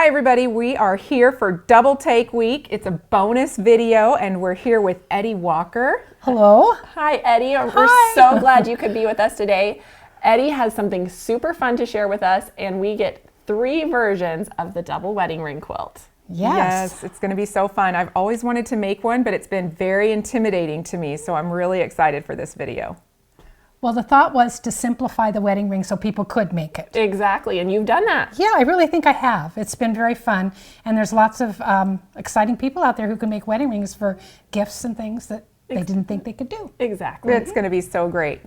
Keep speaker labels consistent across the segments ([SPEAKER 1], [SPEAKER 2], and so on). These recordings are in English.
[SPEAKER 1] Hi everybody, we are here for Double Take Week. It's a bonus video and we're here with Eddie Walker.
[SPEAKER 2] Hello.
[SPEAKER 3] Hi Eddie, we're so glad you could be with us today. Eddie has something super fun to share with us and we get 3 versions of the double wedding ring quilt.
[SPEAKER 1] Yes, it's going to be so fun. I've always wanted to make one, but it's been very intimidating to me, so I'm really excited for this video.
[SPEAKER 2] Well, the thought was to simplify the wedding ring so people could make it.
[SPEAKER 3] Exactly, and you've done that.
[SPEAKER 2] Yeah, I really think I have. It's been very fun, and there's lots of exciting people out there who can make wedding rings for gifts and things that they didn't think they could do.
[SPEAKER 3] Exactly.
[SPEAKER 1] It's going to be so great.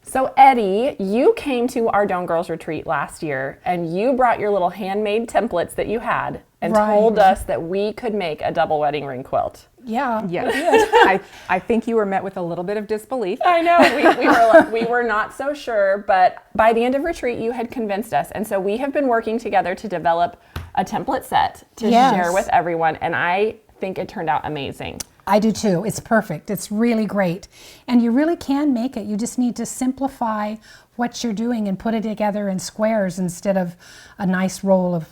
[SPEAKER 3] So Eddie, you came to our Don't Girls retreat last year and you brought your little handmade templates that you had and told us that we could make a double wedding ring quilt.
[SPEAKER 2] Yeah.
[SPEAKER 1] Yes. I think you were met with a little bit of disbelief.
[SPEAKER 3] I know, we were not so sure, but by the end of retreat you had convinced us, and so we have been working together to develop a template set to share with everyone, and I think it turned out amazing.
[SPEAKER 2] I do too. It's perfect. It's really great. And you really can make it. You just need to simplify what you're doing and put it together in squares instead of a nice roll of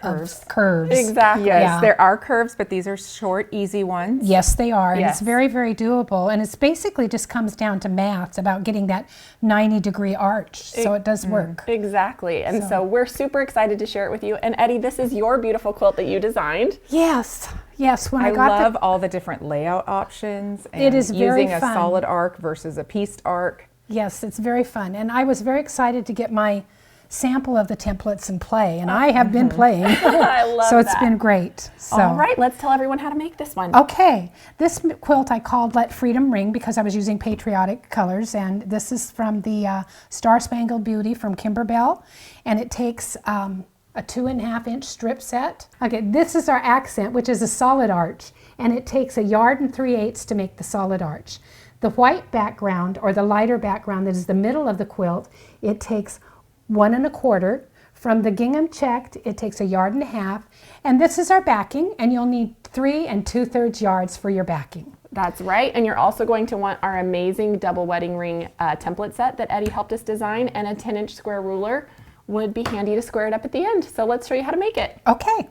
[SPEAKER 2] curves.
[SPEAKER 3] Exactly.
[SPEAKER 1] Yes, there are curves, but these are short, easy ones.
[SPEAKER 2] Yes, they are. And
[SPEAKER 1] Yes.
[SPEAKER 2] it's very, very doable. And it's basically just comes down to math about getting that 90-degree arch. So it does work.
[SPEAKER 3] Exactly. And so we're super excited to share it with you. And Eddie, this is your beautiful quilt that you designed.
[SPEAKER 2] Yes. Yes. When I
[SPEAKER 1] love all the different layout options and
[SPEAKER 2] It is very
[SPEAKER 1] using a
[SPEAKER 2] fun.
[SPEAKER 1] solid arc versus a pieced arc.
[SPEAKER 2] Yes, it's very fun. And I was very excited to get my sample of the templates and play. And I have been playing.
[SPEAKER 3] I love
[SPEAKER 2] so it's
[SPEAKER 3] that.
[SPEAKER 2] been great. So.
[SPEAKER 3] All right, let's tell everyone how to make this one.
[SPEAKER 2] Okay, this quilt I called Let Freedom Ring because I was using patriotic colors, and this is from the Star Spangled Beauty from Kimberbell, and it takes a 2.5-inch strip set. Okay, this is our accent, which is a solid arch, and it takes 1 3/8 yards to make the solid arch. The white background, or the lighter background that is the middle of the quilt, it takes 1 1/4. From the gingham checked, it takes 1.5 yards, and this is our backing, and you'll need 3 2/3 yards for your backing.
[SPEAKER 3] That's right, and you're also going to want our amazing double wedding ring template set that Eddie helped us design, and a 10-inch square ruler would be handy to square it up at the end. So let's show you how to make it.
[SPEAKER 2] Okay.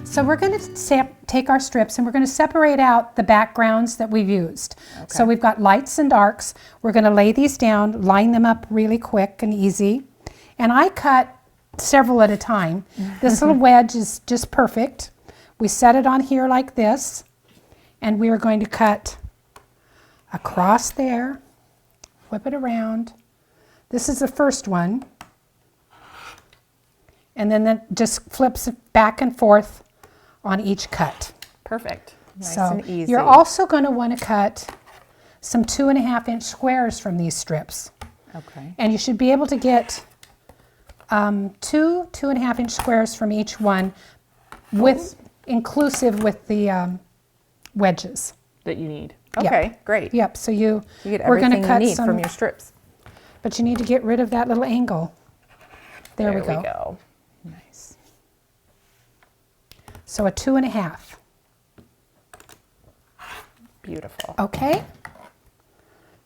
[SPEAKER 2] So we're going to take our strips and we're going to separate out the backgrounds that we've used. Okay. So we've got lights and darks. We're going to lay these down, line them up really quick and easy. And I cut several at a time. This little wedge is just perfect. We set it on here like this, and we are going to cut across there, flip it around. This is the first one. And then that just flips it back and forth on each cut.
[SPEAKER 3] Perfect.
[SPEAKER 1] Nice
[SPEAKER 2] so
[SPEAKER 1] and easy.
[SPEAKER 2] You're also going to want to cut some 2.5-inch squares from these strips.
[SPEAKER 1] Okay.
[SPEAKER 2] And you should be able to get 2 2.5-inch squares from each one, with inclusive with the wedges
[SPEAKER 3] That you need.
[SPEAKER 1] Okay, great.
[SPEAKER 2] Yep. So
[SPEAKER 1] You get
[SPEAKER 2] we're going
[SPEAKER 1] everything
[SPEAKER 2] to cut
[SPEAKER 1] you need
[SPEAKER 2] some
[SPEAKER 1] from your strips.
[SPEAKER 2] But you need to get rid of that little angle. There we
[SPEAKER 3] We go.
[SPEAKER 1] Nice.
[SPEAKER 2] So a 2.5.
[SPEAKER 3] Beautiful.
[SPEAKER 2] Okay.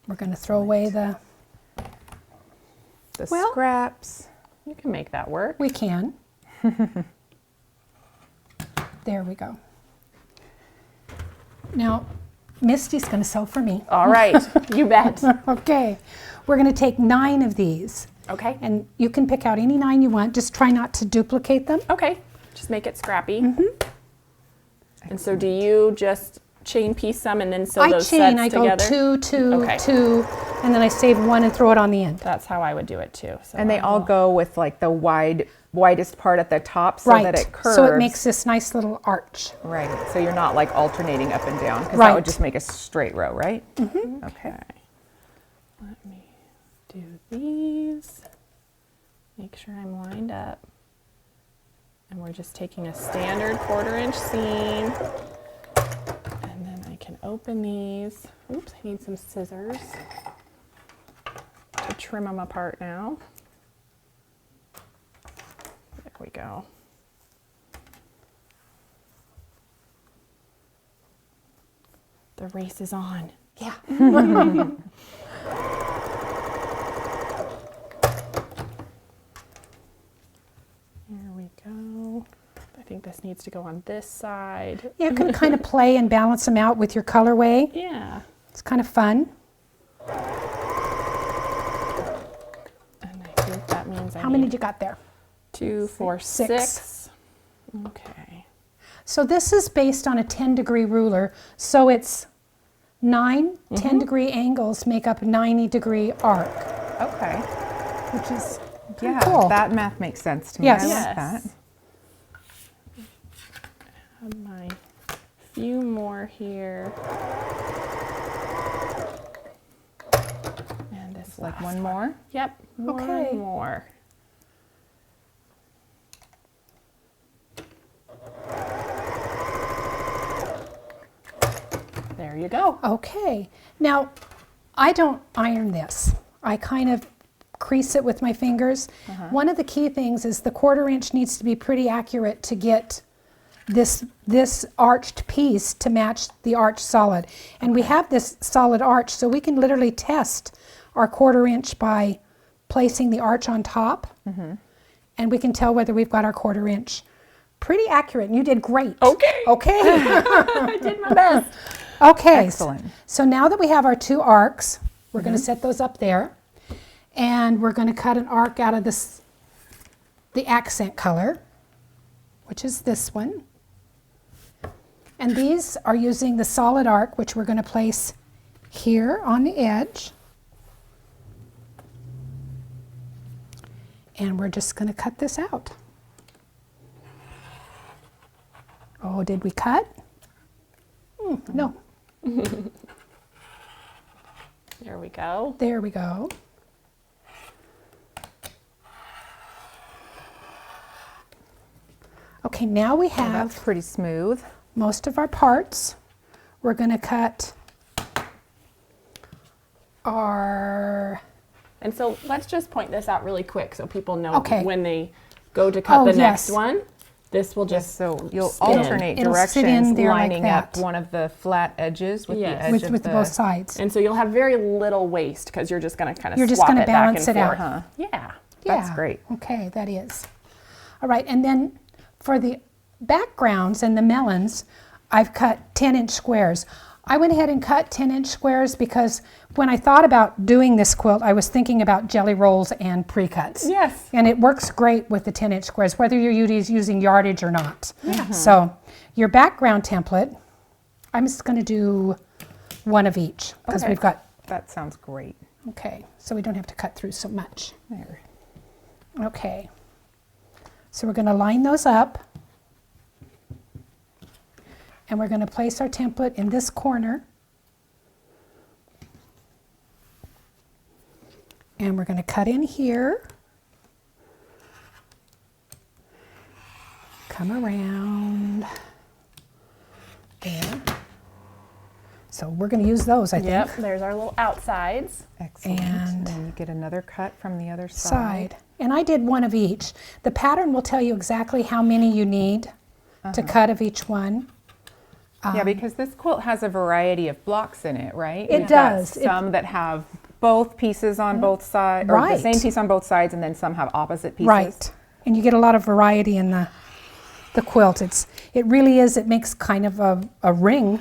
[SPEAKER 2] We're going to throw away the. Well,
[SPEAKER 1] Scraps.
[SPEAKER 3] You can make that work.
[SPEAKER 2] We can. There we go. Now, Misty's going to sew for me.
[SPEAKER 3] All right, you bet.
[SPEAKER 2] Okay. We're going to take 9 of these.
[SPEAKER 3] Okay.
[SPEAKER 2] And you can pick out any 9 you want. Just try not to duplicate them.
[SPEAKER 3] Okay, just make it scrappy. And so do you just chain piece some and then sew those sets
[SPEAKER 2] I
[SPEAKER 3] together?
[SPEAKER 2] go 2, 2,
[SPEAKER 3] Okay.
[SPEAKER 2] 2, and then I save 1 and throw it on the end.
[SPEAKER 3] That's how I would do it too. So
[SPEAKER 1] And they all go with like the widest part at the top so that it curves.
[SPEAKER 2] So it makes this nice little arch.
[SPEAKER 1] Right. So you're not like alternating up and down because
[SPEAKER 2] Right.
[SPEAKER 1] that would just make a straight row, right? Okay.
[SPEAKER 3] Let me do these. Make sure I'm lined up. And we're just taking a standard 1/4-inch seam. And then I can open these. Oops, I need some scissors to trim them apart now. There we go. The race is on.
[SPEAKER 2] Yeah.
[SPEAKER 3] Here we go. I think this needs to go on this side.
[SPEAKER 2] You can kind of play and balance them out with your colorway.
[SPEAKER 3] Yeah.
[SPEAKER 2] It's kind of fun.
[SPEAKER 3] And I think that means
[SPEAKER 2] How many did you got there?
[SPEAKER 3] 2, 4, 6. Okay.
[SPEAKER 2] So this is based on a 10-degree ruler. So it's 9 10-degree angles make up a 90-degree arc,
[SPEAKER 1] Okay.
[SPEAKER 2] which is
[SPEAKER 1] Yeah,
[SPEAKER 2] cool.
[SPEAKER 1] that math makes sense to me.
[SPEAKER 2] Yes.
[SPEAKER 1] I
[SPEAKER 3] Yes.
[SPEAKER 1] like that.
[SPEAKER 3] Have my few more here. And this
[SPEAKER 1] Like
[SPEAKER 3] last
[SPEAKER 1] one more.
[SPEAKER 3] Yep.
[SPEAKER 2] Okay.
[SPEAKER 3] One more. There you go.
[SPEAKER 2] okay. Now, I don't iron this. I kind of crease it with my fingers. One of the key things is the 1/4 inch needs to be pretty accurate to get this arched piece to match the arch solid. And we have this solid arch, so we can literally test our 1/4 inch by placing the arch on top. And we can tell whether we've got our 1/4 inch pretty accurate. And you did great.
[SPEAKER 3] Okay.
[SPEAKER 2] Okay.
[SPEAKER 3] I did my best.
[SPEAKER 2] Okay.
[SPEAKER 1] Excellent.
[SPEAKER 2] So now that we have our 2 arcs, we're going to set those up there. And we're going to cut an arc out of this, the accent color, which is this one. And these are using the solid arc, which we're going to place here on the edge. And we're just going to cut this out. Oh, did we cut? No.
[SPEAKER 3] There we go.
[SPEAKER 2] There we go. Okay, now we
[SPEAKER 1] Well,
[SPEAKER 2] have
[SPEAKER 1] that's pretty smooth.
[SPEAKER 2] most of our parts. We're going to cut our,
[SPEAKER 3] And so let's just point this out really quick so people know
[SPEAKER 2] Okay.
[SPEAKER 3] when they go to cut
[SPEAKER 2] Oh,
[SPEAKER 3] the next
[SPEAKER 2] yes.
[SPEAKER 3] one. This will just
[SPEAKER 1] So you'll
[SPEAKER 3] spin.
[SPEAKER 1] alternate
[SPEAKER 2] It'll sit in
[SPEAKER 1] directions,
[SPEAKER 2] there like
[SPEAKER 1] lining up
[SPEAKER 2] that.
[SPEAKER 1] one of the flat edges with
[SPEAKER 3] Yes.
[SPEAKER 1] the edge
[SPEAKER 2] with,
[SPEAKER 1] of
[SPEAKER 2] with
[SPEAKER 1] the
[SPEAKER 2] both sides.
[SPEAKER 3] And so you'll have very little waste because you're just going to kind of
[SPEAKER 2] You're just
[SPEAKER 3] swap
[SPEAKER 2] gonna
[SPEAKER 3] it back
[SPEAKER 2] balance
[SPEAKER 3] and
[SPEAKER 2] it
[SPEAKER 3] forth.
[SPEAKER 2] out.
[SPEAKER 1] Huh.
[SPEAKER 3] Yeah.
[SPEAKER 1] That's
[SPEAKER 2] Yeah.
[SPEAKER 1] great.
[SPEAKER 2] Okay, that is. All right, and then for the backgrounds and the melons, I've cut 10-inch squares. I went ahead and cut 10-inch squares because when I thought about doing this quilt, I was thinking about jelly rolls and pre-cuts.
[SPEAKER 3] Yes.
[SPEAKER 2] And it works great with the 10-inch squares, whether you're using yardage or not. So your background template, I'm just going to do one of each because
[SPEAKER 1] Okay.
[SPEAKER 2] we've got,
[SPEAKER 1] That sounds great.
[SPEAKER 2] okay, so we don't have to cut through so much.
[SPEAKER 1] There.
[SPEAKER 2] Okay, so we're going to line those up. And we're going to place our template in this corner. And we're going to cut in here. Come around. There. So we're going to use those, I think.
[SPEAKER 3] Yep. There's our little outsides.
[SPEAKER 1] Excellent.
[SPEAKER 2] And-
[SPEAKER 1] then you get another cut from the other
[SPEAKER 2] Side. And I did one of each. The pattern will tell you exactly how many you need to cut of each one.
[SPEAKER 1] Yeah, because this quilt has a variety of blocks in it, right?
[SPEAKER 2] It
[SPEAKER 1] You've got
[SPEAKER 2] does. It-
[SPEAKER 1] some that have both pieces on both sides, or
[SPEAKER 2] Right.
[SPEAKER 1] the same piece on both sides, and then some have opposite pieces.
[SPEAKER 2] Right. And you get a lot of variety in the quilt. It really is, it makes kind of a ring,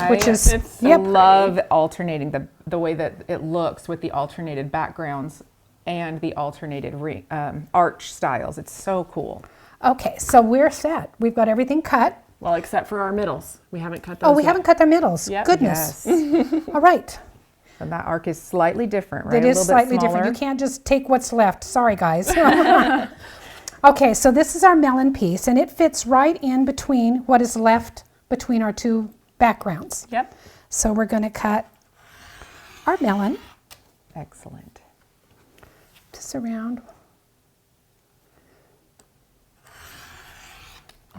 [SPEAKER 2] which is,
[SPEAKER 3] it's so
[SPEAKER 1] I
[SPEAKER 2] yep.
[SPEAKER 1] love alternating the way that it looks with the alternated backgrounds and the alternated arch styles. It's so cool.
[SPEAKER 2] Okay, so we're set. We've got everything cut.
[SPEAKER 3] Well, except for our middles. We haven't cut those
[SPEAKER 2] Oh, we
[SPEAKER 3] yet.
[SPEAKER 2] haven't cut their middles.
[SPEAKER 3] Yep.
[SPEAKER 2] Goodness.
[SPEAKER 1] Yes.
[SPEAKER 2] All right.
[SPEAKER 1] And that arc is slightly different, right?
[SPEAKER 2] It
[SPEAKER 1] A
[SPEAKER 2] is
[SPEAKER 1] little bit
[SPEAKER 2] slightly different. You
[SPEAKER 1] smaller.
[SPEAKER 2] can't just take what's left. Sorry, guys. Okay, so this is our melon piece, and it fits right in between what is left between our two backgrounds.
[SPEAKER 3] Yep.
[SPEAKER 2] So we're going to cut our melon
[SPEAKER 1] Excellent.
[SPEAKER 2] just around.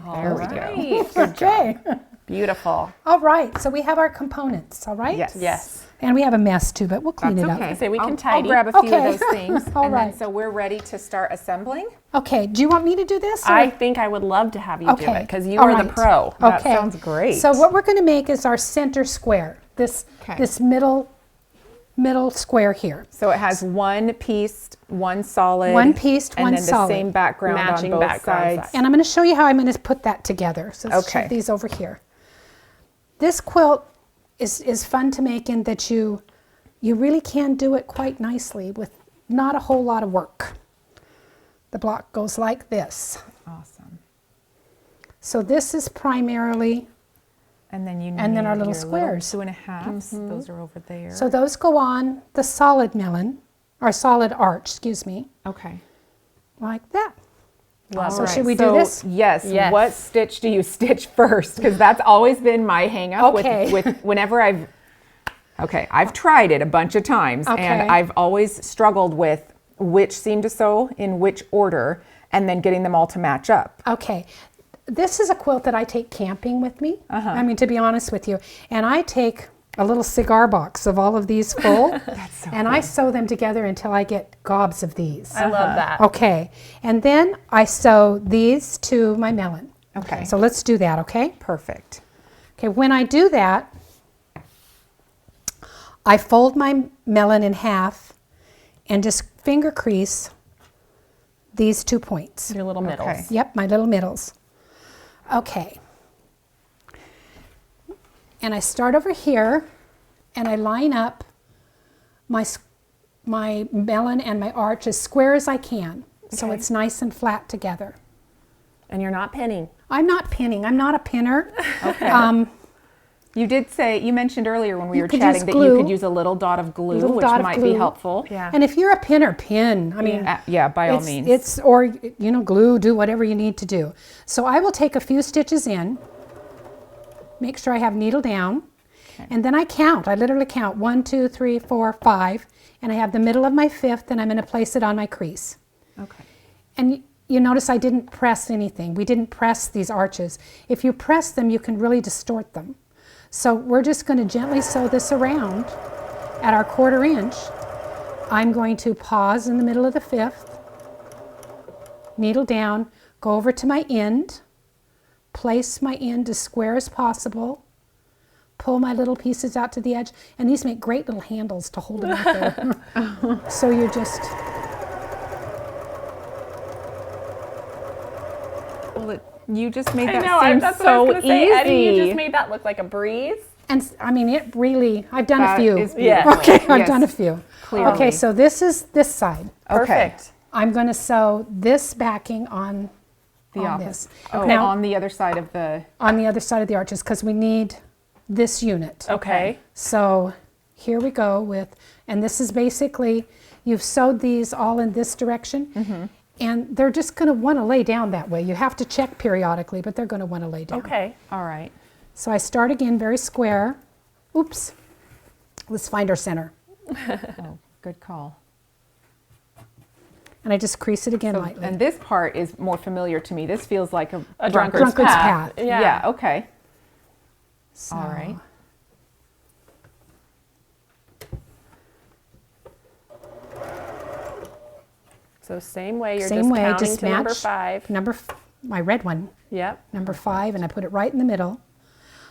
[SPEAKER 1] There we go.
[SPEAKER 3] Right.
[SPEAKER 1] Good job.
[SPEAKER 2] Okay.
[SPEAKER 3] Beautiful.
[SPEAKER 2] All right, so we have our components, all right?
[SPEAKER 1] Yes.
[SPEAKER 3] Yes.
[SPEAKER 2] And we have a mess too, but we'll clean
[SPEAKER 1] That's
[SPEAKER 2] it
[SPEAKER 1] okay.
[SPEAKER 2] up.
[SPEAKER 3] So we can
[SPEAKER 1] I'll
[SPEAKER 3] tidy.
[SPEAKER 1] grab a few
[SPEAKER 2] Okay.
[SPEAKER 1] of those things.
[SPEAKER 2] All
[SPEAKER 1] and
[SPEAKER 2] right.
[SPEAKER 1] then so we're ready to start assembling.
[SPEAKER 2] Okay, do you want me to do this? or-
[SPEAKER 3] I think I would love to have you do
[SPEAKER 2] Okay.
[SPEAKER 3] it because you
[SPEAKER 2] All
[SPEAKER 3] are the
[SPEAKER 2] right.
[SPEAKER 3] pro.
[SPEAKER 1] That
[SPEAKER 2] Okay.
[SPEAKER 1] sounds great.
[SPEAKER 2] So what we're going to make is our center square. This
[SPEAKER 1] Okay.
[SPEAKER 2] this middle square here.
[SPEAKER 1] So it has one pieced, one solid.
[SPEAKER 2] One pieced,
[SPEAKER 1] and
[SPEAKER 2] one
[SPEAKER 1] then
[SPEAKER 2] solid.
[SPEAKER 1] the same background
[SPEAKER 3] Matching
[SPEAKER 1] on both
[SPEAKER 3] background
[SPEAKER 1] sides.
[SPEAKER 2] And I'm going to show you how I'm going to put that together. So let's
[SPEAKER 1] Okay.
[SPEAKER 2] shift these over here. This quilt is fun to make in that you really can do it quite nicely with not a whole lot of work. The block goes like this.
[SPEAKER 1] Awesome.
[SPEAKER 2] So this is primarily,
[SPEAKER 1] And then you
[SPEAKER 2] And then our
[SPEAKER 1] need
[SPEAKER 2] little
[SPEAKER 1] your
[SPEAKER 2] squares.
[SPEAKER 1] 2.5s. Those are over there.
[SPEAKER 2] so those go on the solid melon, or solid arch, excuse me,
[SPEAKER 1] okay.
[SPEAKER 2] like that.
[SPEAKER 3] Love
[SPEAKER 2] So
[SPEAKER 3] it.
[SPEAKER 2] should we do
[SPEAKER 1] So,
[SPEAKER 2] this?
[SPEAKER 1] Yes.
[SPEAKER 3] Yes.
[SPEAKER 1] What stitch do you stitch first? Because that's always been my hang up
[SPEAKER 2] Okay.
[SPEAKER 1] with whenever I've tried it a bunch of times
[SPEAKER 2] Okay.
[SPEAKER 1] and I've always struggled with which seam to sew in which order and then getting them all to match up.
[SPEAKER 2] Okay, this is a quilt that I take camping with me. I mean, to be honest with you. And I take a little cigar box of all of these full, and I sew them together until I get gobs of these.
[SPEAKER 3] I love that.
[SPEAKER 2] Okay, and then I sew these to my melon.
[SPEAKER 1] Okay.
[SPEAKER 2] So let's do that, okay?
[SPEAKER 1] Perfect.
[SPEAKER 2] Okay, when I do that, I fold my melon in half and just finger crease these 2 points.
[SPEAKER 3] Your little middles.
[SPEAKER 1] Okay.
[SPEAKER 2] Yep, my little middles. Okay. And I start over here and I line up my melon and my arch as square as I can. So
[SPEAKER 3] Okay.
[SPEAKER 2] it's nice and flat together.
[SPEAKER 3] And you're not pinning.
[SPEAKER 2] I'm not pinning. I'm not a pinner.
[SPEAKER 1] Okay. You did say, you mentioned earlier when we
[SPEAKER 2] You
[SPEAKER 1] were
[SPEAKER 2] could
[SPEAKER 1] chatting
[SPEAKER 2] use
[SPEAKER 1] that
[SPEAKER 2] glue.
[SPEAKER 1] you could use a little dot of glue,
[SPEAKER 2] Little
[SPEAKER 1] which
[SPEAKER 2] dot of
[SPEAKER 1] might
[SPEAKER 2] glue.
[SPEAKER 1] be helpful.
[SPEAKER 3] Yeah.
[SPEAKER 2] And if you're a pinner, pin. I mean,
[SPEAKER 1] Yeah, by all
[SPEAKER 2] it's,
[SPEAKER 1] means.
[SPEAKER 2] It's, or, glue, do whatever you need to do. So I will take a few stitches in, make sure I have needle down, and then I count. I literally count 1, 2, 3, 4, 5, and I have the middle of my fifth, and I'm going to place it on my crease.
[SPEAKER 1] Okay.
[SPEAKER 2] And you notice I didn't press anything. We didn't press these arches. If you press them, you can really distort them. So we're just going to gently sew this around at our 1/4 inch. I'm going to pause in the middle of the fifth, needle down, go over to my end, place my end as square as possible, pull my little pieces out to the edge, and these make great little handles to hold them up there. So you're just...
[SPEAKER 1] Well, you just made
[SPEAKER 3] I
[SPEAKER 1] that
[SPEAKER 3] know.
[SPEAKER 1] seem
[SPEAKER 3] That's what I was
[SPEAKER 1] so
[SPEAKER 3] going to say.
[SPEAKER 1] easy.
[SPEAKER 3] Eddie, you just made that look like a breeze.
[SPEAKER 2] And I mean, it really, I've done a
[SPEAKER 1] That
[SPEAKER 2] few.
[SPEAKER 1] is
[SPEAKER 3] Yeah.
[SPEAKER 1] beautiful.
[SPEAKER 2] Okay, I've
[SPEAKER 1] Yes,
[SPEAKER 2] done a few.
[SPEAKER 1] clearly.
[SPEAKER 2] Okay, so this is this side.
[SPEAKER 1] Okay.
[SPEAKER 3] Perfect.
[SPEAKER 2] I'm going to sew this backing on
[SPEAKER 1] The
[SPEAKER 2] on
[SPEAKER 1] opposite.
[SPEAKER 2] this.
[SPEAKER 1] Okay,
[SPEAKER 2] Now,
[SPEAKER 1] on the other side of the.
[SPEAKER 2] on the other side of the arches, because we need this unit.
[SPEAKER 3] Okay.
[SPEAKER 2] So here we go with, and this is basically, you've sewed these all in this direction, and they're just going to want to lay down that way. You have to check periodically, but they're going to want to lay down.
[SPEAKER 3] Okay.
[SPEAKER 1] All right.
[SPEAKER 2] So I start again very square. Oops. Let's find our center.
[SPEAKER 1] Oh, good call.
[SPEAKER 2] And I just crease it again
[SPEAKER 1] So,
[SPEAKER 2] lightly.
[SPEAKER 1] and this part is more familiar to me. This feels like a
[SPEAKER 3] drunkard's
[SPEAKER 2] path.
[SPEAKER 1] Yeah. Okay.
[SPEAKER 2] So-
[SPEAKER 1] All right.
[SPEAKER 3] So same way, you're
[SPEAKER 2] Same
[SPEAKER 3] just
[SPEAKER 2] way,
[SPEAKER 3] counting
[SPEAKER 2] just
[SPEAKER 3] to number
[SPEAKER 2] match
[SPEAKER 3] 5.
[SPEAKER 2] my red one,
[SPEAKER 3] Yep.
[SPEAKER 2] number 5, and I put it right in the middle.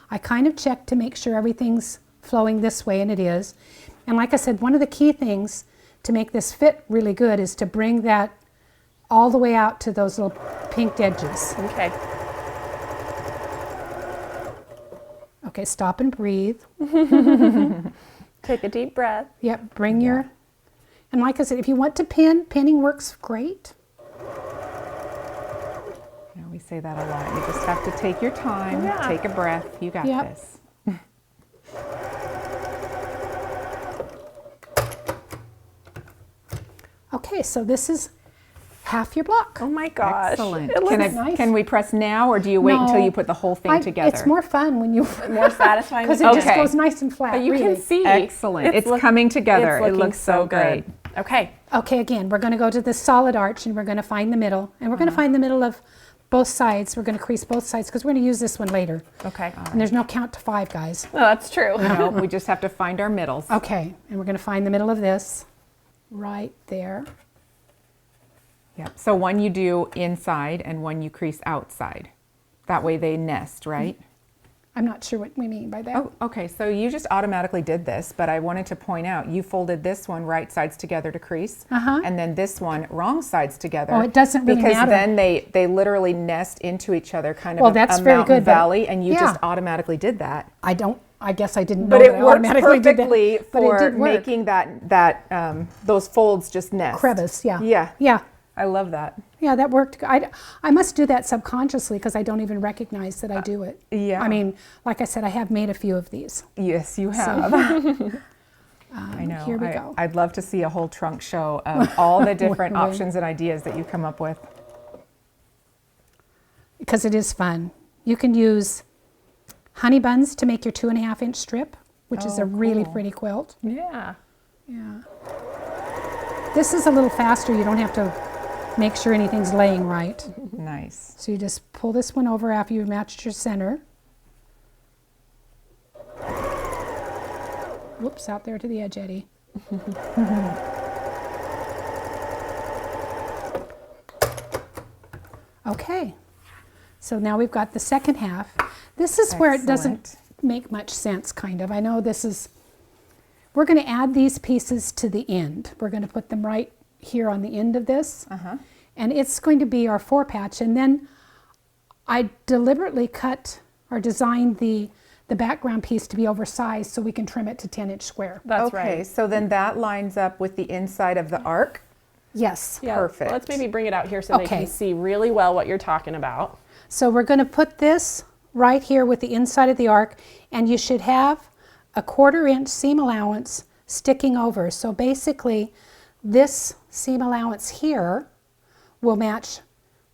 [SPEAKER 2] I kind of check to make sure everything's flowing this way, and it is. And like I said, one of the key things to make this fit really good is to bring that all the way out to those little pinked edges.
[SPEAKER 3] Okay.
[SPEAKER 2] Okay, stop and breathe.
[SPEAKER 3] Take a deep breath.
[SPEAKER 2] Yep, bring your, and like I said, if you want to pin, pinning works great.
[SPEAKER 1] Yeah, we say that a lot. You just have to take your time,
[SPEAKER 3] Yeah.
[SPEAKER 1] take a breath. You got
[SPEAKER 2] Yep.
[SPEAKER 1] this.
[SPEAKER 2] Okay, so this is half your block.
[SPEAKER 3] Oh my gosh.
[SPEAKER 1] Excellent.
[SPEAKER 3] It looks
[SPEAKER 2] nice.
[SPEAKER 1] Can we press now, or do you wait until
[SPEAKER 2] No,
[SPEAKER 1] you put the whole thing together?
[SPEAKER 2] It's more fun when you,
[SPEAKER 3] more satisfying.
[SPEAKER 2] because it
[SPEAKER 3] to
[SPEAKER 2] just
[SPEAKER 3] do.
[SPEAKER 2] goes nice and flat.
[SPEAKER 3] But you
[SPEAKER 2] really.
[SPEAKER 3] can see.
[SPEAKER 1] Excellent. It's coming together.
[SPEAKER 3] It's
[SPEAKER 1] It
[SPEAKER 3] looking
[SPEAKER 1] looks so great.
[SPEAKER 3] Okay.
[SPEAKER 2] Okay, again, we're going to go to the solid arch, and we're going to find the middle, and we're going to find the middle of both sides. We're going to crease both sides because we're going to use this one later.
[SPEAKER 3] Okay.
[SPEAKER 2] And there's no count to 5, guys.
[SPEAKER 3] No, that's true.
[SPEAKER 1] No, we just have to find our middles.
[SPEAKER 2] Okay, and we're going to find the middle of this right there.
[SPEAKER 1] Yep. So one you do inside and one you crease outside. That way they nest, right?
[SPEAKER 2] I'm not sure what we mean by that.
[SPEAKER 1] Oh, okay. So you just automatically did this, but I wanted to point out you folded this one right sides together to crease, and then this one wrong sides together.
[SPEAKER 2] Oh, it doesn't really
[SPEAKER 1] because
[SPEAKER 2] matter.
[SPEAKER 1] then they literally nest into each other, kind of
[SPEAKER 2] Well, that's
[SPEAKER 1] a
[SPEAKER 2] very
[SPEAKER 1] mountain
[SPEAKER 2] good, but-
[SPEAKER 1] valley, and you
[SPEAKER 2] yeah.
[SPEAKER 1] just automatically did that.
[SPEAKER 2] I guess I didn't know
[SPEAKER 1] But
[SPEAKER 2] that
[SPEAKER 1] it
[SPEAKER 2] I
[SPEAKER 1] works
[SPEAKER 2] automatically did that.
[SPEAKER 1] perfectly
[SPEAKER 2] But it
[SPEAKER 1] for
[SPEAKER 2] did work.
[SPEAKER 1] making that those folds just nest.
[SPEAKER 2] Crevice, yeah.
[SPEAKER 1] Yeah.
[SPEAKER 2] Yeah.
[SPEAKER 1] I love that.
[SPEAKER 2] Yeah, that worked. I must do that subconsciously because I don't even recognize that I do it.
[SPEAKER 1] yeah.
[SPEAKER 2] I mean, like I said, I have made a few of these.
[SPEAKER 1] Yes, you have. I know.
[SPEAKER 2] Here we go.
[SPEAKER 1] I'd love to see a whole trunk show of all the different
[SPEAKER 2] Right.
[SPEAKER 1] options and ideas that you come up with.
[SPEAKER 2] Because it is fun. You can use honey buns to make your 2.5-inch strip, which is
[SPEAKER 1] Oh,
[SPEAKER 2] a really
[SPEAKER 1] cool.
[SPEAKER 2] pretty quilt.
[SPEAKER 3] Yeah.
[SPEAKER 2] Yeah. This is a little faster. You don't have to make sure anything's laying right.
[SPEAKER 1] Nice.
[SPEAKER 2] So you just pull this one over after you've matched your center. Whoops, out there to the edge, Eddie. Okay, so now we've got the second half. This is where it doesn't
[SPEAKER 1] Excellent.
[SPEAKER 2] make much sense, kind of. I know this is, we're going to add these pieces to the end. We're going to put them right here on the end of this. And it's going to be our 4-patch. And then I deliberately cut or designed the background piece to be oversized so we can trim it to 10-inch square.
[SPEAKER 3] That's
[SPEAKER 1] Okay,
[SPEAKER 3] right.
[SPEAKER 1] so then that lines up with the inside of the arc.
[SPEAKER 2] Yes.
[SPEAKER 3] Yeah.
[SPEAKER 1] Perfect.
[SPEAKER 3] Let's maybe bring it out here so they
[SPEAKER 2] Okay.
[SPEAKER 3] can see really well what you're talking about.
[SPEAKER 2] So we're going to put this right here with the inside of the arc, and you should have a 1/4-inch seam allowance sticking over. So basically, this seam allowance here will match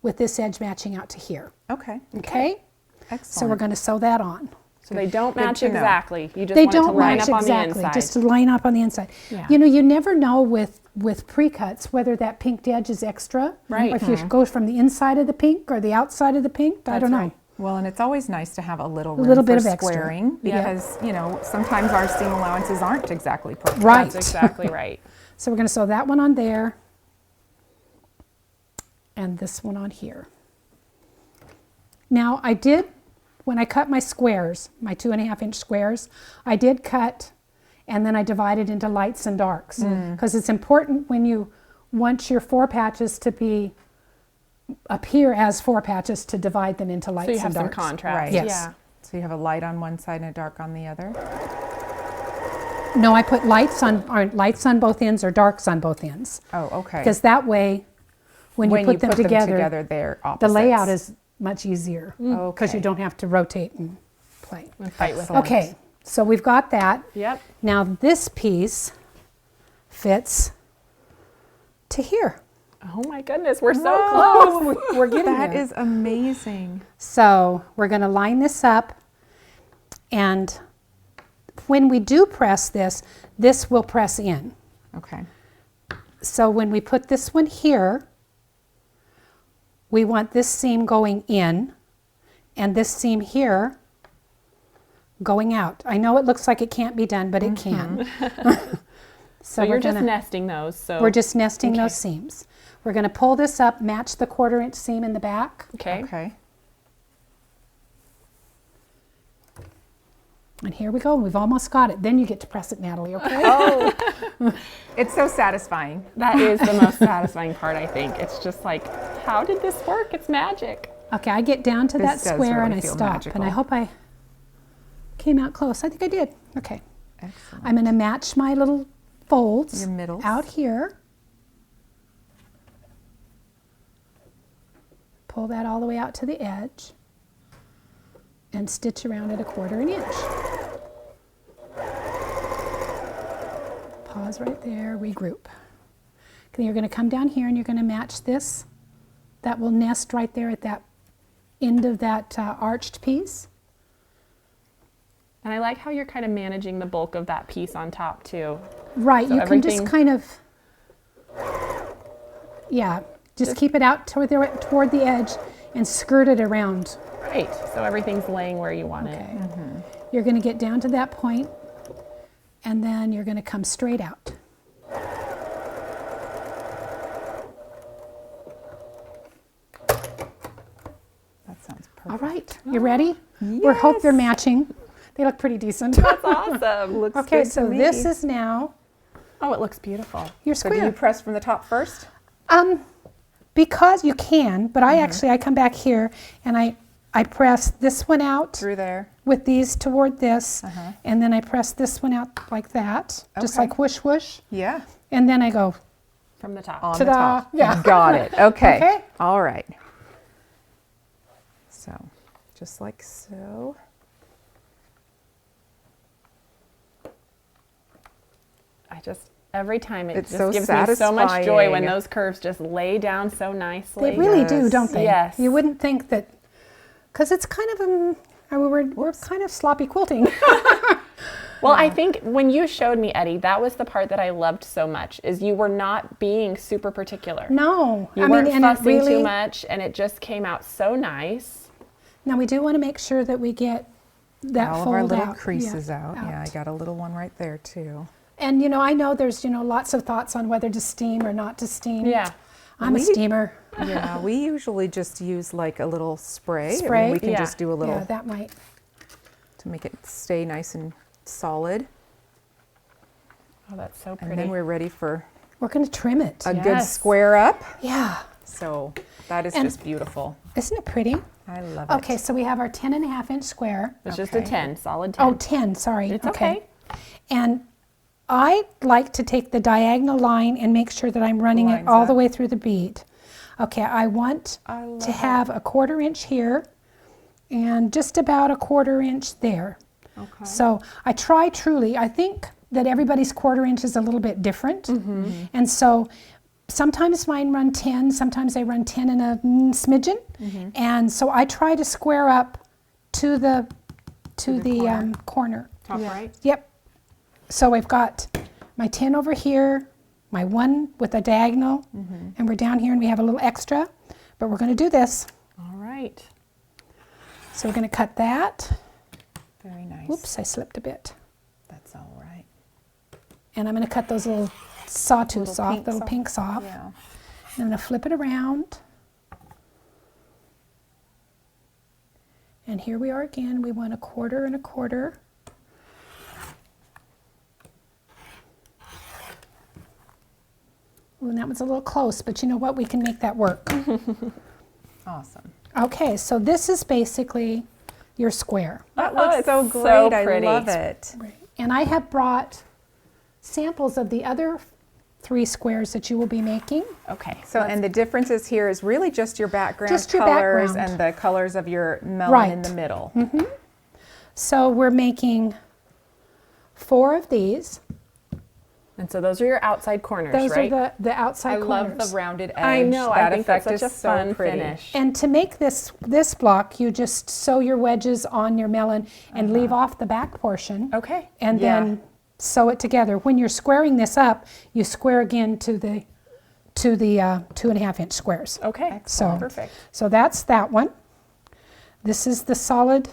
[SPEAKER 2] with this edge matching out to here.
[SPEAKER 1] Okay.
[SPEAKER 2] Okay?
[SPEAKER 1] Excellent.
[SPEAKER 2] So we're going to sew that on.
[SPEAKER 3] So they don't
[SPEAKER 1] Good
[SPEAKER 3] match
[SPEAKER 1] to know.
[SPEAKER 3] exactly. You just
[SPEAKER 2] They
[SPEAKER 3] want it to
[SPEAKER 2] don't
[SPEAKER 3] line
[SPEAKER 2] match
[SPEAKER 3] up on the
[SPEAKER 2] exactly,
[SPEAKER 3] inside.
[SPEAKER 2] just to line up on the inside.
[SPEAKER 3] Yeah.
[SPEAKER 2] You know, you never know with pre-cuts whether that pinked edge is extra,
[SPEAKER 3] Right.
[SPEAKER 2] or if you go from the inside of the pink or the outside of the pink. I
[SPEAKER 3] That's
[SPEAKER 2] don't know.
[SPEAKER 3] right.
[SPEAKER 1] Well, and it's always nice to have a little room
[SPEAKER 2] little
[SPEAKER 1] for
[SPEAKER 2] bit of extra.
[SPEAKER 1] squaring
[SPEAKER 2] Yeah.
[SPEAKER 1] because, you know, sometimes our seam allowances aren't exactly perfect.
[SPEAKER 2] Right.
[SPEAKER 3] That's exactly right.
[SPEAKER 2] So we're going to sew that one on there and this one on here. Now I did, when I cut my squares, my 2.5-inch squares, I did cut and then I divided into lights and darks because it's important when you want your 4 patches to be appear as 4 patches to divide them into lights
[SPEAKER 3] So you
[SPEAKER 2] and
[SPEAKER 3] have some
[SPEAKER 2] darks.
[SPEAKER 3] contrast.
[SPEAKER 1] Right.
[SPEAKER 2] Yes.
[SPEAKER 3] Yeah.
[SPEAKER 1] So you have a light on one side and a dark on the other.
[SPEAKER 2] No, I put lights on both ends or darks on both ends
[SPEAKER 1] Oh, okay.
[SPEAKER 2] because that way when you put them together,
[SPEAKER 1] they're opposites.
[SPEAKER 2] the layout is much easier because
[SPEAKER 1] Okay.
[SPEAKER 2] you don't have to rotate and play.
[SPEAKER 3] And fight with it.
[SPEAKER 1] Excellent.
[SPEAKER 2] Okay, so we've got that.
[SPEAKER 3] Yep.
[SPEAKER 2] Now this piece fits to here.
[SPEAKER 3] Oh my goodness, we're so
[SPEAKER 1] Whoa.
[SPEAKER 3] close.
[SPEAKER 2] We're getting
[SPEAKER 1] That
[SPEAKER 2] there.
[SPEAKER 1] is amazing.
[SPEAKER 2] So we're going to line this up, and when we do press this, this will press in.
[SPEAKER 1] Okay.
[SPEAKER 2] So when we put this one here, we want this seam going in and this seam here going out. I know it looks like it can't be done, but it can.
[SPEAKER 3] So you're
[SPEAKER 2] we're
[SPEAKER 3] just
[SPEAKER 2] gonna-
[SPEAKER 3] nesting those. So
[SPEAKER 2] We're just nesting
[SPEAKER 3] Okay.
[SPEAKER 2] those seams. We're going to pull this up, match the 1/4-inch seam in the back.
[SPEAKER 3] okay.
[SPEAKER 1] Okay.
[SPEAKER 2] And here we go. We've almost got it. Then you get to press it, Natalie, okay?
[SPEAKER 1] Oh, it's so satisfying.
[SPEAKER 3] That is the most satisfying part, I think. It's just like, how did this work? It's magic.
[SPEAKER 2] Okay, I get down to that
[SPEAKER 1] This does
[SPEAKER 2] square and
[SPEAKER 1] really
[SPEAKER 2] I
[SPEAKER 1] feel
[SPEAKER 2] stop.
[SPEAKER 1] magical.
[SPEAKER 2] And I hope I came out close. I think I did. Okay.
[SPEAKER 1] Excellent.
[SPEAKER 2] I'm going to match my little folds
[SPEAKER 1] Your middles.
[SPEAKER 2] out here. Pull that all the way out to the edge and stitch around at 1/4 inch. Pause right there, regroup. Then you're going to come down here and you're going to match this. That will nest right there at that end of that arched piece.
[SPEAKER 3] And I like how you're kind of managing the bulk of that piece on top too.
[SPEAKER 2] Right,
[SPEAKER 3] So
[SPEAKER 2] you can just
[SPEAKER 3] everything-
[SPEAKER 2] kind of, yeah, just keep it out toward the edge and skirt it around.
[SPEAKER 3] Right, so everything's laying where you want it.
[SPEAKER 2] You're going to get down to that point, and then you're going to come straight out.
[SPEAKER 1] That sounds perfect.
[SPEAKER 2] All right, you ready? We hope they're matching. They look pretty decent.
[SPEAKER 3] That's awesome.
[SPEAKER 1] Looks
[SPEAKER 2] Okay,
[SPEAKER 1] good
[SPEAKER 2] so
[SPEAKER 1] to me.
[SPEAKER 2] this is now
[SPEAKER 3] Oh, it looks beautiful.
[SPEAKER 2] your
[SPEAKER 1] So do you
[SPEAKER 2] square.
[SPEAKER 1] press from the top first?
[SPEAKER 2] Because you can, but I actually, I come back here and I press this one out
[SPEAKER 1] Through there.
[SPEAKER 2] with these toward this, and then I press this one out like that, just
[SPEAKER 1] Okay.
[SPEAKER 2] like whoosh whoosh,
[SPEAKER 1] Yeah.
[SPEAKER 2] and then I go,
[SPEAKER 3] From the top.
[SPEAKER 1] On the
[SPEAKER 2] Ta-da.
[SPEAKER 1] top.
[SPEAKER 2] Yeah.
[SPEAKER 1] Got it. Okay.
[SPEAKER 2] Okay.
[SPEAKER 1] All right. So, just like so.
[SPEAKER 3] Every time it
[SPEAKER 1] It's
[SPEAKER 3] just
[SPEAKER 1] so
[SPEAKER 3] gives me so much joy when
[SPEAKER 1] satisfying.
[SPEAKER 3] those curves just lay down so nicely.
[SPEAKER 2] they really do,
[SPEAKER 1] Yes.
[SPEAKER 2] don't they?
[SPEAKER 3] Yes.
[SPEAKER 2] You wouldn't think that, because it's kind of we're kind of sloppy quilting.
[SPEAKER 3] Well, I think when you showed me, Eddie, that was the part that I loved so much, is you were not being super particular.
[SPEAKER 2] No,
[SPEAKER 3] You weren't
[SPEAKER 2] and
[SPEAKER 3] fussing
[SPEAKER 2] it really,
[SPEAKER 3] too much, and it just came out so nice.
[SPEAKER 2] Now we do want to make sure that we get that
[SPEAKER 1] All of
[SPEAKER 2] fold
[SPEAKER 1] our little
[SPEAKER 2] out.
[SPEAKER 1] creases out. Yeah, I got a little one right there too.
[SPEAKER 2] And I know there's lots of thoughts on whether to steam or not to steam.
[SPEAKER 3] Yeah.
[SPEAKER 2] I'm a steamer.
[SPEAKER 1] Yeah, we usually just use like a little spray. I mean,
[SPEAKER 2] Spray?
[SPEAKER 1] we can
[SPEAKER 3] Yeah.
[SPEAKER 1] just do a little
[SPEAKER 2] Yeah, that might.
[SPEAKER 1] to make it stay nice and solid.
[SPEAKER 3] Oh, that's so
[SPEAKER 1] And
[SPEAKER 3] pretty.
[SPEAKER 1] then we're ready for
[SPEAKER 2] We're going to trim it.
[SPEAKER 1] a good
[SPEAKER 3] Yes.
[SPEAKER 1] square up.
[SPEAKER 2] Yeah.
[SPEAKER 1] So that is
[SPEAKER 2] And-
[SPEAKER 1] just beautiful.
[SPEAKER 2] Isn't it pretty?
[SPEAKER 1] I love it.
[SPEAKER 2] Okay, so we have our 10.5-inch square.
[SPEAKER 3] It's just a
[SPEAKER 1] Okay.
[SPEAKER 3] 10, solid 10.
[SPEAKER 2] Oh, 10, sorry.
[SPEAKER 3] It's okay.
[SPEAKER 2] And I like to take the diagonal line and make sure that I'm running it
[SPEAKER 1] Lines
[SPEAKER 2] all the
[SPEAKER 1] up.
[SPEAKER 2] way through the bead. Okay, I want
[SPEAKER 1] I love
[SPEAKER 2] to have a 1/4 inch here and just about a 1/4 inch there.
[SPEAKER 1] Okay.
[SPEAKER 2] So I try truly, I think that everybody's 1/4 inch is a little bit different. And so sometimes mine run 10, sometimes I run 10 and a smidgen. And so I try to square up to the corner.
[SPEAKER 1] Top right.
[SPEAKER 2] Yep. So I've got my 10 over here, my 1 with a diagonal, and we're down here and we have a little extra, but we're going to do this.
[SPEAKER 3] All right.
[SPEAKER 2] So we're going to cut that.
[SPEAKER 1] Very nice.
[SPEAKER 2] Whoops, I slipped a bit.
[SPEAKER 1] That's all right.
[SPEAKER 2] And I'm going to cut those little sawtooths
[SPEAKER 1] Little
[SPEAKER 2] off,
[SPEAKER 1] pinks
[SPEAKER 2] little
[SPEAKER 1] off.
[SPEAKER 2] pinks off.
[SPEAKER 1] Yeah.
[SPEAKER 2] And I'm going to flip it around. And here we are again. We want a 1/4 and a 1/4. Ooh, and that was a little close, but you know what? We can make that work.
[SPEAKER 1] Awesome.
[SPEAKER 2] Okay, so this is basically your square.
[SPEAKER 1] That
[SPEAKER 3] Oh,
[SPEAKER 1] looks
[SPEAKER 3] it's
[SPEAKER 1] so
[SPEAKER 3] so
[SPEAKER 1] great.
[SPEAKER 3] pretty.
[SPEAKER 1] I love it.
[SPEAKER 2] And I have brought samples of the other 3 squares that you will be making.
[SPEAKER 3] Okay.
[SPEAKER 1] So, and the differences here is really just your background
[SPEAKER 2] Just your
[SPEAKER 1] colors
[SPEAKER 2] background.
[SPEAKER 1] and the colors of your melon
[SPEAKER 2] Right.
[SPEAKER 1] in the middle.
[SPEAKER 2] So we're making 4 of these.
[SPEAKER 3] And so those are your outside corners,
[SPEAKER 2] Those
[SPEAKER 3] right?
[SPEAKER 2] are the outside
[SPEAKER 1] I love
[SPEAKER 2] corners.
[SPEAKER 1] the rounded edge.
[SPEAKER 3] I know.
[SPEAKER 1] That
[SPEAKER 3] I think
[SPEAKER 1] effect
[SPEAKER 3] that's such
[SPEAKER 1] is
[SPEAKER 3] a
[SPEAKER 1] so
[SPEAKER 3] fun
[SPEAKER 1] pretty.
[SPEAKER 3] finish.
[SPEAKER 2] And to make this block, you just sew your wedges on your melon and leave off the back portion.
[SPEAKER 3] Okay.
[SPEAKER 2] And
[SPEAKER 1] Yeah.
[SPEAKER 2] then sew it together. When you're squaring this up, you square again to the 2.5-inch squares.
[SPEAKER 3] Okay.
[SPEAKER 2] So,
[SPEAKER 3] Perfect.
[SPEAKER 2] so that's that one. This is the solid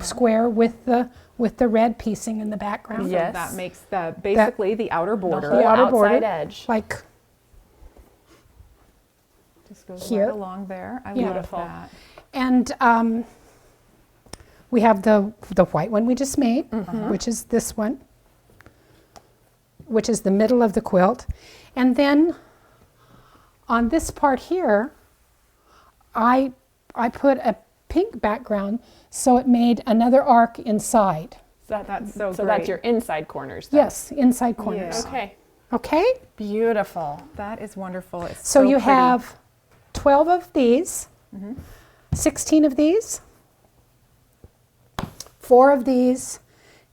[SPEAKER 2] square with the red piecing in the background.
[SPEAKER 3] Yes.
[SPEAKER 1] That makes basically the outer border.
[SPEAKER 3] whole
[SPEAKER 2] outer
[SPEAKER 3] outside
[SPEAKER 2] border,
[SPEAKER 3] edge.
[SPEAKER 2] like
[SPEAKER 1] Just goes
[SPEAKER 2] here.
[SPEAKER 1] right along there. I
[SPEAKER 2] Yeah.
[SPEAKER 1] love
[SPEAKER 3] Beautiful.
[SPEAKER 1] that.
[SPEAKER 2] And we have the white one we just made,
[SPEAKER 1] Mm-hmm.
[SPEAKER 2] which is this one, which is the middle of the quilt. And then on this part here, I put a pink background so it made another arc inside.
[SPEAKER 1] That's so
[SPEAKER 3] So
[SPEAKER 1] great.
[SPEAKER 3] that's your inside corners. Then.
[SPEAKER 2] Yes, inside corners.
[SPEAKER 1] Yeah.
[SPEAKER 3] Okay.
[SPEAKER 2] Okay?
[SPEAKER 3] Beautiful.
[SPEAKER 1] That is wonderful. It's
[SPEAKER 2] So you
[SPEAKER 1] pretty.
[SPEAKER 2] have 12 of these,
[SPEAKER 1] Mm-hmm.
[SPEAKER 2] 16 of these, 4 of these,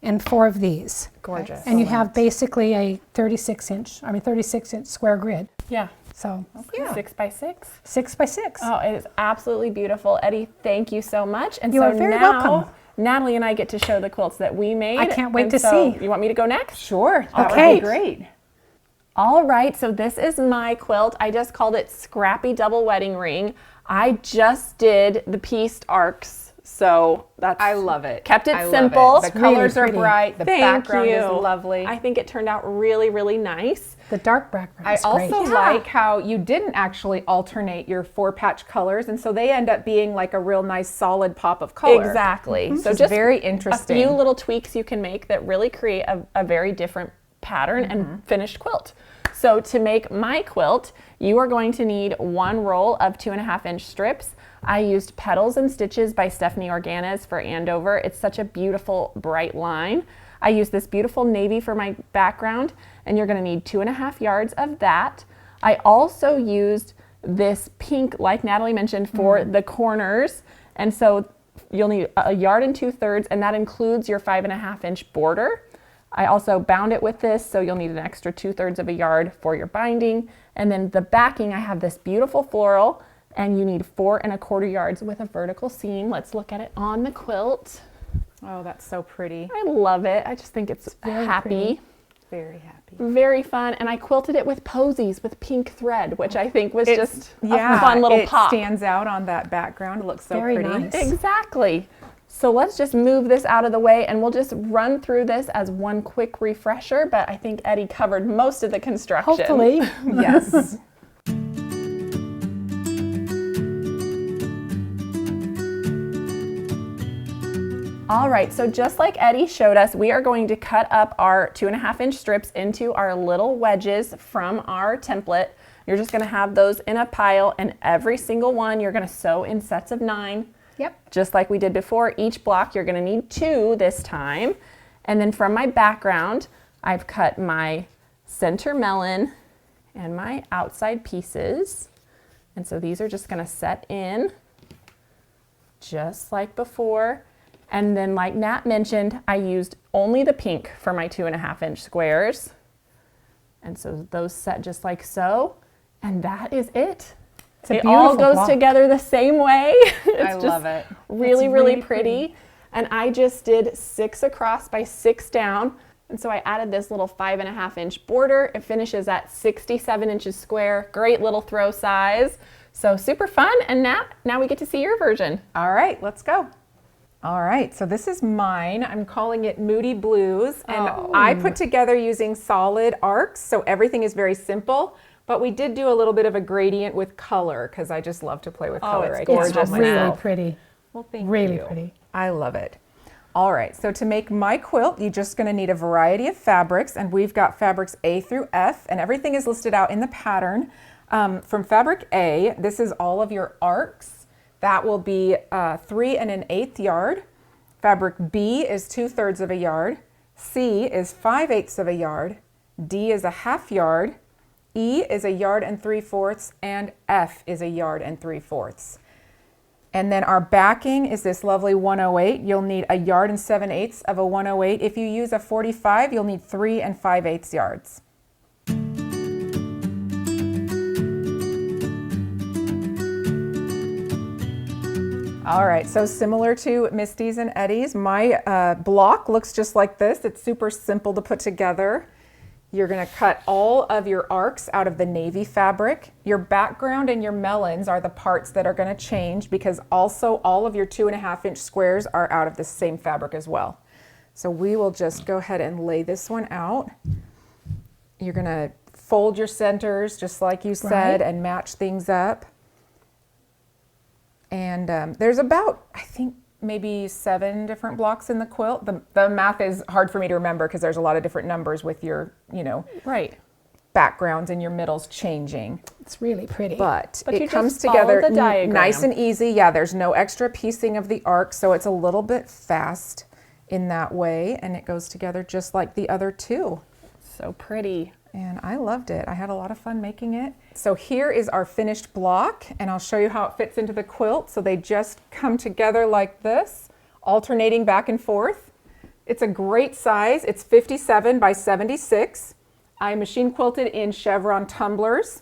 [SPEAKER 2] and 4 of these.
[SPEAKER 3] Gorgeous.
[SPEAKER 2] And you have basically a 36-inch square grid.
[SPEAKER 3] Yeah.
[SPEAKER 2] So, yeah,
[SPEAKER 3] 6 by 6.
[SPEAKER 2] 6 by 6.
[SPEAKER 3] Oh, it is absolutely beautiful. Eddie, thank you so much. And
[SPEAKER 2] You
[SPEAKER 3] so
[SPEAKER 2] are very
[SPEAKER 3] now,
[SPEAKER 2] welcome.
[SPEAKER 3] Natalie and I get to show the quilts that we made.
[SPEAKER 2] I can't wait
[SPEAKER 3] And
[SPEAKER 2] to
[SPEAKER 3] so
[SPEAKER 2] see.
[SPEAKER 3] You want me to go next?
[SPEAKER 1] Sure. That
[SPEAKER 2] Okay.
[SPEAKER 1] would be great.
[SPEAKER 3] All right, so this is my quilt. I just called it Scrappy Double Wedding Ring. I just did the pieced arcs, so that's
[SPEAKER 1] I love it.
[SPEAKER 3] Kept it
[SPEAKER 1] I love
[SPEAKER 3] simple.
[SPEAKER 1] The
[SPEAKER 2] really
[SPEAKER 1] colors are
[SPEAKER 2] pretty.
[SPEAKER 1] bright. The
[SPEAKER 3] Thank
[SPEAKER 1] background
[SPEAKER 3] you.
[SPEAKER 1] is lovely.
[SPEAKER 3] I think it turned out really, really nice.
[SPEAKER 2] The dark background
[SPEAKER 1] I
[SPEAKER 2] is great.
[SPEAKER 1] also like how you didn't actually alternate your 4-patch colors, and so they end up being like a real nice solid pop of color.
[SPEAKER 3] Exactly. So
[SPEAKER 1] Which is
[SPEAKER 3] just
[SPEAKER 1] very
[SPEAKER 3] a
[SPEAKER 1] interesting.
[SPEAKER 3] few little tweaks you can make that really create a very different pattern and finished quilt. So to make my quilt, you are going to need 1 roll of 2.5-inch strips. I used Petals and Stitches by Stephanie Organes for Andover. It's such a beautiful, bright line. I used this beautiful navy for my background, and you're gonna need 2.5 yards of that. I also used this pink, like Natalie mentioned, for the corners. And so you'll need 1 2/3 yards, and that includes your 5.5-inch border. I also bound it with this, so you'll need an extra 2/3 of a yard for your binding. And then the backing, I have this beautiful floral, and you need 4.25 yards with a vertical seam. Let's look at it on the quilt.
[SPEAKER 1] Oh, that's so pretty.
[SPEAKER 3] I love it. I just think it's
[SPEAKER 2] very
[SPEAKER 3] happy.
[SPEAKER 2] pretty.
[SPEAKER 1] Very happy.
[SPEAKER 3] Very fun, and I quilted it with posies with pink thread, which I think was just
[SPEAKER 1] Yeah,
[SPEAKER 3] a fun little
[SPEAKER 1] it
[SPEAKER 3] pop.
[SPEAKER 1] stands out on that background. It looks so
[SPEAKER 2] Very
[SPEAKER 1] pretty.
[SPEAKER 2] nice.
[SPEAKER 3] Exactly. So let's just move this out of the way, and we'll just run through this as one quick refresher, but I think Eddie covered most of the construction.
[SPEAKER 2] Hopefully.
[SPEAKER 1] Yes.
[SPEAKER 3] All right, so just like Eddie showed us, we are going to cut up our 2.5-inch strips into our little wedges from our template. You're just gonna have those in a pile, and every single one you're gonna sew in sets of 9.
[SPEAKER 2] Yep.
[SPEAKER 3] Just like we did before. Each block you're gonna need 2 this time. And then from my background, I've cut my center melon and my outside pieces. And so these are just gonna set in just like before. And then like Nat mentioned, I used only the pink for my 2.5-inch squares. And so those set just like so. And that is it.
[SPEAKER 2] It's a
[SPEAKER 3] It all
[SPEAKER 2] beautiful
[SPEAKER 3] goes
[SPEAKER 2] block.
[SPEAKER 3] together the same way. It's
[SPEAKER 1] I
[SPEAKER 3] just
[SPEAKER 1] love it.
[SPEAKER 3] really,
[SPEAKER 1] It's
[SPEAKER 3] really
[SPEAKER 1] really
[SPEAKER 3] pretty. And I just did 6 across by 6 down. And so I added this little 5.5-inch border. It finishes at 67 inches square. Great little throw size. So super fun. And Nat, now we get to see your version.
[SPEAKER 1] All right, let's go. All right, so this is mine. I'm calling it Moody Blues, and I put together using solid arcs, so everything is very simple, but we did do a little bit of a gradient with color because I just love to play with color.
[SPEAKER 3] it's
[SPEAKER 1] I
[SPEAKER 3] gorgeous.
[SPEAKER 1] can't
[SPEAKER 2] It's
[SPEAKER 1] help
[SPEAKER 2] really
[SPEAKER 1] myself.
[SPEAKER 2] pretty.
[SPEAKER 1] Well, thank
[SPEAKER 2] Really
[SPEAKER 1] you.
[SPEAKER 2] pretty.
[SPEAKER 1] I love it. All right, so to make my quilt, you're just gonna need a variety of fabrics, and we've got fabrics A through F, and everything is listed out in the pattern. From fabric A, this is all of your arcs. That will be 3 1/8 yard. Fabric B is 2/3 of a yard. C is 5/8 of a yard. D is a 1/2 yard. E is a 1 3/4, and F is a 1 3/4. And then our backing is this lovely 108. You'll need a 1 7/8 of a 108. If you use a 45, you'll need 3 5/8 yards. All right, so similar to Misty's and Eddie's, my block looks just like this. It's super simple to put together. You're gonna cut all of your arcs out of the navy fabric. Your background and your melons are the parts that are gonna change because also all of your 2.5-inch squares are out of the same fabric as well. So we will just go ahead and lay this one out. You're gonna fold your centers just like you said and match things up. And there's about, I think, maybe 7 different blocks in the quilt. The math is hard for me to remember because there's a lot of different numbers with your,
[SPEAKER 3] Right.
[SPEAKER 1] backgrounds and your middles changing.
[SPEAKER 2] It's really pretty.
[SPEAKER 1] But
[SPEAKER 3] you
[SPEAKER 1] it
[SPEAKER 3] just
[SPEAKER 1] comes
[SPEAKER 3] follow
[SPEAKER 1] together
[SPEAKER 3] the diagram.
[SPEAKER 1] nice and easy. Yeah, there's no extra piecing of the arc, so it's a little bit fast in that way, and it goes together just like the other 2.
[SPEAKER 3] So pretty.
[SPEAKER 1] And I loved it. I had a lot of fun making it. So here is our finished block, and I'll show you how it fits into the quilt. So they just come together like this, alternating back and forth. It's a great size. It's 57 by 76. I machine quilted in chevron tumblers,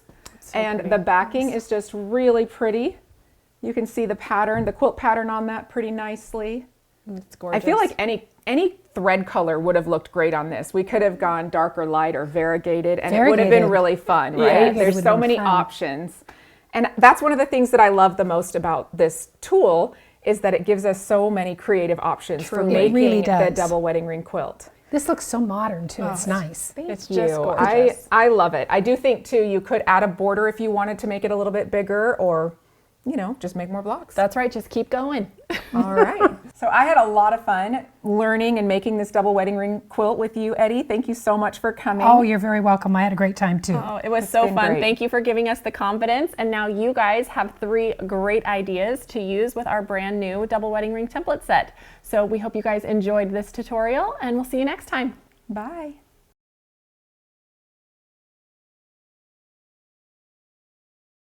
[SPEAKER 1] and the backing is just really pretty. You can see the pattern, the quilt pattern on that pretty nicely.
[SPEAKER 3] It's gorgeous.
[SPEAKER 1] I feel like any thread color would have looked great on this. We could have gone dark or light or variegated, and it would have been
[SPEAKER 2] Variegated.
[SPEAKER 1] really fun, right?
[SPEAKER 3] Yes.
[SPEAKER 1] There's
[SPEAKER 2] It would
[SPEAKER 1] so
[SPEAKER 2] have been
[SPEAKER 1] many
[SPEAKER 2] fun.
[SPEAKER 1] options. And that's one of the things that I love the most about this tool is that it gives us so many creative options for
[SPEAKER 3] Truly.
[SPEAKER 1] making
[SPEAKER 2] It really
[SPEAKER 1] the
[SPEAKER 2] does.
[SPEAKER 1] double wedding ring quilt.
[SPEAKER 2] This looks so modern too. It's nice.
[SPEAKER 3] It's
[SPEAKER 1] Thank
[SPEAKER 3] just
[SPEAKER 1] you.
[SPEAKER 3] gorgeous.
[SPEAKER 1] I love it. I do think too you could add a border if you wanted to make it a little bit bigger, or just make more blocks.
[SPEAKER 3] That's right. Just keep going.
[SPEAKER 1] All right. So I had a lot of fun learning and making this double wedding ring quilt with you, Eddie. Thank you so much for coming.
[SPEAKER 2] Oh, you're very welcome. I had a great time too.
[SPEAKER 3] Oh, it was so
[SPEAKER 1] been
[SPEAKER 3] fun.
[SPEAKER 1] great.
[SPEAKER 3] Thank you for giving us the confidence. And now you guys have 3 great ideas to use with our brand new double wedding ring template set. So we hope you guys enjoyed this tutorial, and we'll see you next time.
[SPEAKER 1] Bye.